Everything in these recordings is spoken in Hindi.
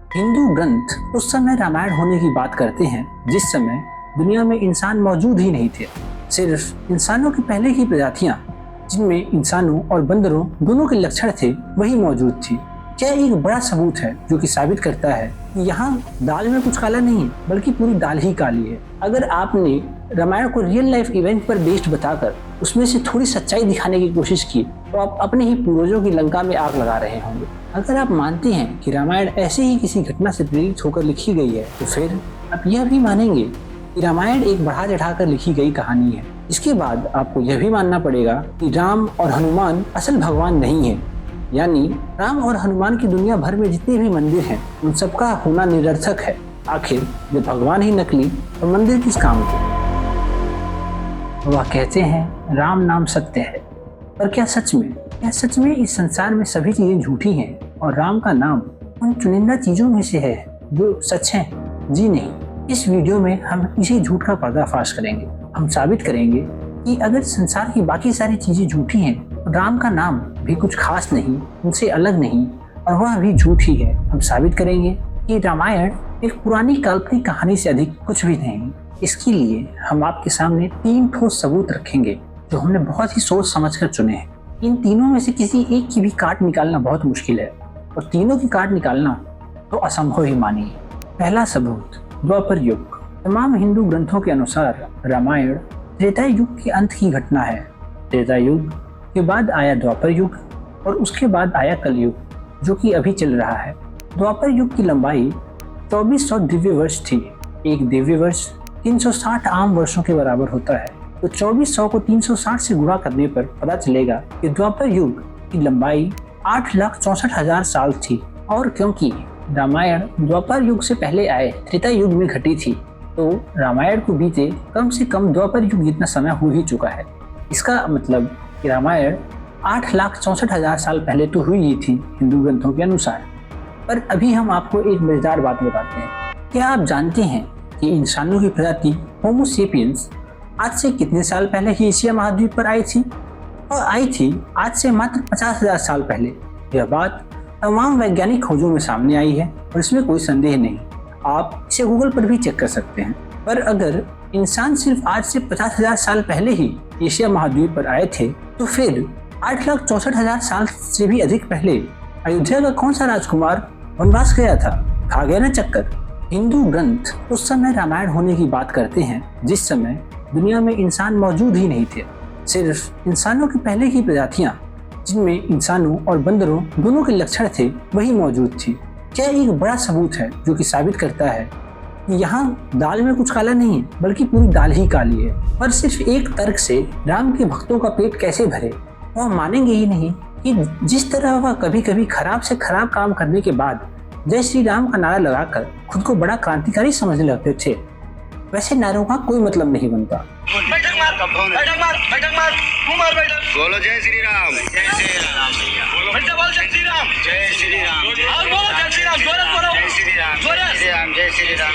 हिंदू ग्रंथ उस समय रामायण होने की बात करते हैं जिस समय दुनिया में इंसान मौजूद ही नहीं थे। सिर्फ इंसानों की पहले की प्रजातियां जिनमें इंसानों और बंदरों दोनों के लक्षण थे वही मौजूद थी। क्या एक बड़ा सबूत है जो कि साबित करता है कि यहाँ दाल में कुछ काला नहीं है बल्कि पूरी दाल ही काली है। अगर आपने रामायण को रियल लाइफ इवेंट पर बेस्ड बताकर उसमें से थोड़ी सच्चाई दिखाने की कोशिश की तो आप अपने ही पूर्वजों की लंका में आग लगा रहे होंगे। अगर आप मानते हैं कि रामायण ऐसे ही किसी घटना से प्रेरित होकर लिखी गई है तो फिर आप यह भी मानेंगे कि रामायण एक बढ़ा चढ़ाकर लिखी गई कहानी है। इसके बाद आपको यह भी मानना पड़ेगा कि राम और हनुमान असल भगवान नहीं है, यानी राम और हनुमान की दुनिया भर में जितने भी मंदिर हैं उन सबका होना निरर्थक है। आखिर जब भगवान ही नकली तो मंदिर किस काम के। वह कहते हैं राम नाम सत्य है, पर क्या सच में इस संसार में सभी चीजें झूठी हैं और राम का नाम उन चुनिंदा चीजों में से है जो सच है? जी नहीं। इस वीडियो में हम इसी झूठ का पर्दाफाश करेंगे। हम साबित करेंगे कि अगर संसार की बाकी सारी चीजें झूठी हैं तो राम का नाम भी कुछ खास नहीं, उनसे अलग नहीं और वह भी झूठ ही है। हम साबित करेंगे कि रामायण एक पुरानी काल्पनिक कहानी से अधिक कुछ भी नहीं। इसके लिए हम आपके सामने 3 ठोस सबूत रखेंगे जो हमने बहुत ही सोच समझकर चुने हैं। इन तीनों में से किसी एक की भी काट निकालना बहुत मुश्किल है और तीनों की काट निकालना तो असंभव ही मानिए। पहला सबूत, द्वापर युग। तमाम हिंदू ग्रंथों के अनुसार रामायण त्रेता युग के अंत की घटना है। त्रेता युग के बाद आया द्वापर युग और उसके बाद आया कलयुग जो कि अभी चल रहा है। द्वापर युग की लंबाई 2400 दिव्य वर्ष थी। एक दिव्य वर्ष 360 आम वर्षों के बराबर होता है, तो 2400 को 360 से गुणा करने पर पता चलेगा कि द्वापर युग की लंबाई 8,64,000 साल थी। और क्योंकि रामायण द्वापर युग से पहले आए त्रेता युग में घटी थी तो रामायण को बीते कम से कम द्वापर युग जितना समय हो ही चुका है। इसका मतलब कि रामायण 8,64,000 साल पहले तो हुई ही थी हिंदू ग्रंथों के अनुसार। पर अभी हम आपको एक मजेदार बात बताते हैं। क्या आप जानते हैं कि इंसानों की प्रजाति होमो सेपियंस आज से कितने साल पहले ही एशिया महाद्वीप पर आई थी? और आई थी आज से मात्र 50,000 साल पहले। यह बात तमाम वैज्ञानिक खोजों में सामने आई है और इसमें कोई संदेह नहीं। आप इसे गूगल पर भी चेक कर सकते हैं। पर अगर इंसान सिर्फ आज से 50,000 साल पहले ही एशिया महाद्वीप पर आए थे तो फिर 8,64,000 साल से भी अधिक पहले अयोध्या का कौन सा राजकुमार वनवास गया था? खा गया ना चक्कर। हिंदू ग्रंथ उस समय रामायण होने की बात करते हैं जिस समय दुनिया में इंसान मौजूद ही नहीं थे। सिर्फ इंसानों की पहले की प्रजातियां जिनमें इंसानों और बंदरों दोनों के लक्षण थे वही मौजूद थी। क्या एक बड़ा सबूत है जो कि साबित करता है कि यहाँ दाल में कुछ काला नहीं है बल्कि पूरी दाल ही काली है। पर सिर्फ एक तर्क से राम के भक्तों का पेट कैसे भरे? वह मानेंगे ही नहीं कि जिस तरह वह कभी कभी खराब से खराब काम करने के बाद जय श्री राम का नारा लगाकर खुद को बड़ा क्रांतिकारी समझने लगते थे, वैसे नारों का कोई मतलब नहीं बनता। बोलो जय श्री राम, जय श्री राम, बोलो जय श्री राम, जय श्री राम, और बोलो जय श्री राम, जय श्री राम, जय श्री राम,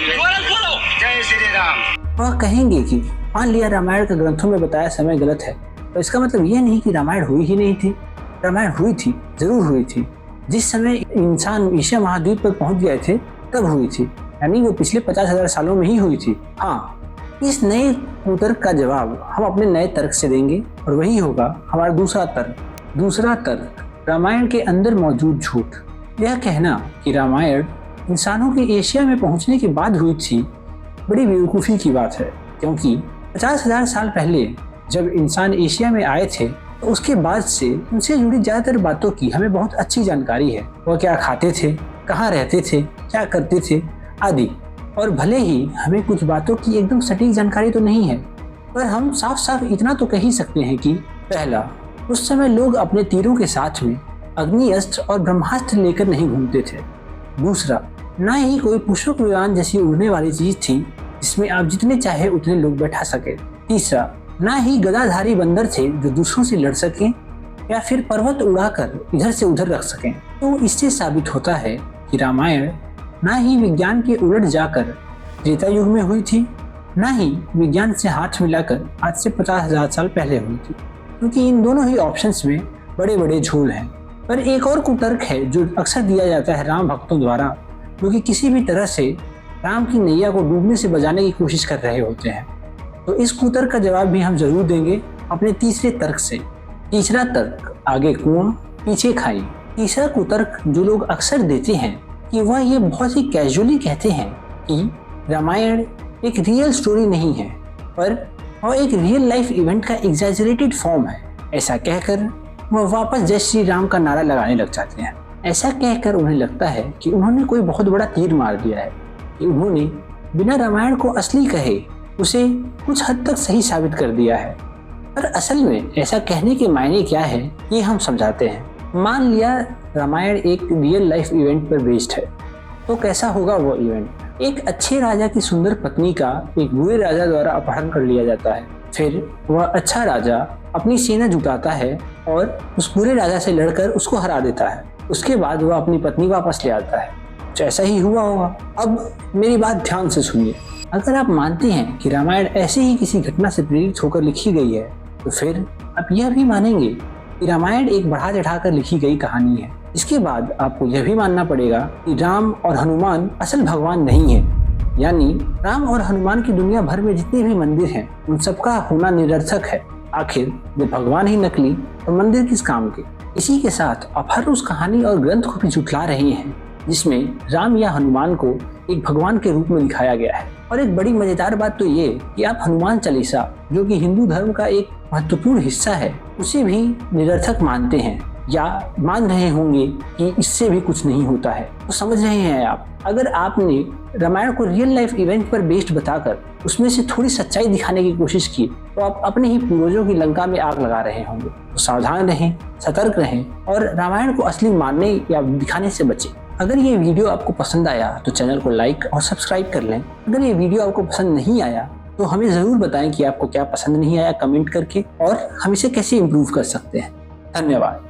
जय श्री राम। वह कहेंगे कि मान लिया रामायण के ग्रंथों में बताया समय गलत है तो इसका मतलब यह नहीं कि रामायण हुई ही नहीं थी। रामायण हुई थी, जरूर हुई थी। जिस समय इंसान एशिया महाद्वीप पर पहुंच गए थे तब हुई थी, यानी वो पिछले 50,000 सालों में ही हुई थी। हाँ, इस नए कुतर्क का जवाब हम अपने नए तर्क से देंगे और वही होगा हमारा दूसरा तर्क, रामायण के अंदर मौजूद झूठ। यह कहना कि रामायण इंसानों के एशिया में पहुंचने के बाद हुई थी बड़ी बेवकूफ़ी की बात है, क्योंकि 50,000 साल पहले जब इंसान एशिया में आए थे तो उसके बाद से उनसे जुड़ी ज़्यादातर बातों की हमें बहुत अच्छी जानकारी है। वह क्या खाते थे, कहाँ रहते थे, क्या करते थे आदि। और भले ही हमें कुछ बातों की एकदम सटीक जानकारी तो नहीं है, पर हम साफ साफ इतना तो कह ही सकते हैं कि पहला, उस समय लोग अपने तीरों के साथ में अग्नि अस्त्र और ब्रह्मास्त्र लेकर नहीं घूमते थे। दूसरा, ना ही कोई पुष्पक विमान जैसी उड़ने वाली चीज थी जिसमें आप जितने चाहे उतने लोग बैठा सके। तीसरा, ना ही गदाधारी बंदर थे जो दूसरों से लड़ सकें या फिर पर्वत उड़ाकर इधर से उधर रख सकें। तो इससे साबित होता है कि रामायण ना ही विज्ञान के उलट जाकर त्रेता युग में हुई थी, ना ही विज्ञान से हाथ मिलाकर आज से 50,000 साल पहले हुई थी, क्योंकि इन दोनों ही ऑप्शंस में बड़े बड़े झोल हैं। पर एक और कुतर्क है जो अक्सर दिया जाता है राम भक्तों द्वारा, जो कि किसी भी तरह से राम की नैया को डूबने से बचाने की कोशिश कर रहे होते हैं। तो इस कुतर्क का जवाब भी हम जरूर देंगे अपने तीसरे तर्क से। तीसरा तर्क, आगे कुआं पीछे खाई। तीसरा कुतर्क जो लोग अक्सर देते हैं कि वह ये बहुत ही कैजुअली कहते हैं कि रामायण एक रियल स्टोरी नहीं है, पर वह एक रियल लाइफ इवेंट का एग्जैजरेटेड फॉर्म है। ऐसा कहकर वह वापस जय श्री राम का नारा लगाने लग जाते हैं। ऐसा कहकर उन्हें लगता है कि उन्होंने कोई बहुत बड़ा तीर मार दिया है, कि उन्होंने बिना रामायण को असली कहे उसे कुछ हद तक सही साबित कर दिया है। पर असल में ऐसा कहने के मायने क्या है ये हम समझाते हैं। मान लिया रामायण एक रियल लाइफ इवेंट पर बेस्ड है, तो कैसा होगा वो इवेंट? एक अच्छे राजा की सुंदर पत्नी का एक बुरे राजा द्वारा अपहरण कर लिया जाता है। फिर वह अच्छा राजा अपनी सेना जुटाता है और उस बुरे राजा से लड़कर उसको हरा देता है। उसके बाद वह अपनी पत्नी वापस ले आता है। कुछ ऐसा ही हुआ होगा। अब मेरी बात ध्यान से सुनिए। अगर आप मानते हैं कि रामायण ऐसे ही किसी घटना से प्रेरित होकर लिखी गई है, तो फिर आप यह भी मानेंगे कि रामायण एक बढ़ा चढ़ाकर लिखी गई कहानी है। इसके बाद आपको यह भी मानना पड़ेगा कि राम और हनुमान असल भगवान नहीं है। यानी राम और हनुमान की दुनिया भर में जितने भी मंदिर हैं, उन सबका होना निरर्थक है। आखिर जब भगवान ही नकली तो मंदिर किस काम के? इसी के साथ आप हर उस कहानी और ग्रंथ को भी झुठला रहे हैं जिसमें राम या हनुमान को एक भगवान के रूप में दिखाया गया है। और एक बड़ी मजेदार बात तो ये कि आप हनुमान चालीसा, जो कि हिंदू धर्म का एक महत्वपूर्ण हिस्सा है, उसे भी निरर्थक मानते हैं या मान रहे होंगे कि इससे भी कुछ नहीं होता है। तो समझ रहे हैं आप, अगर आपने रामायण को रियल लाइफ इवेंट पर बेस्ड बताकर उसमें से थोड़ी सच्चाई दिखाने की कोशिश की, तो आप अपने ही पूर्वजों की लंका में आग लगा रहे होंगे। तो सावधान रहें, सतर्क रहें और रामायण को असली मानने या दिखाने से बचें। अगर ये वीडियो आपको पसंद आया तो चैनल को लाइक और सब्सक्राइब कर लें। अगर ये वीडियो आपको पसंद नहीं आया तो हमें ज़रूर बताएं कि आपको क्या पसंद नहीं आया कमेंट करके, और हम इसे कैसे इम्प्रूव कर सकते हैं। धन्यवाद।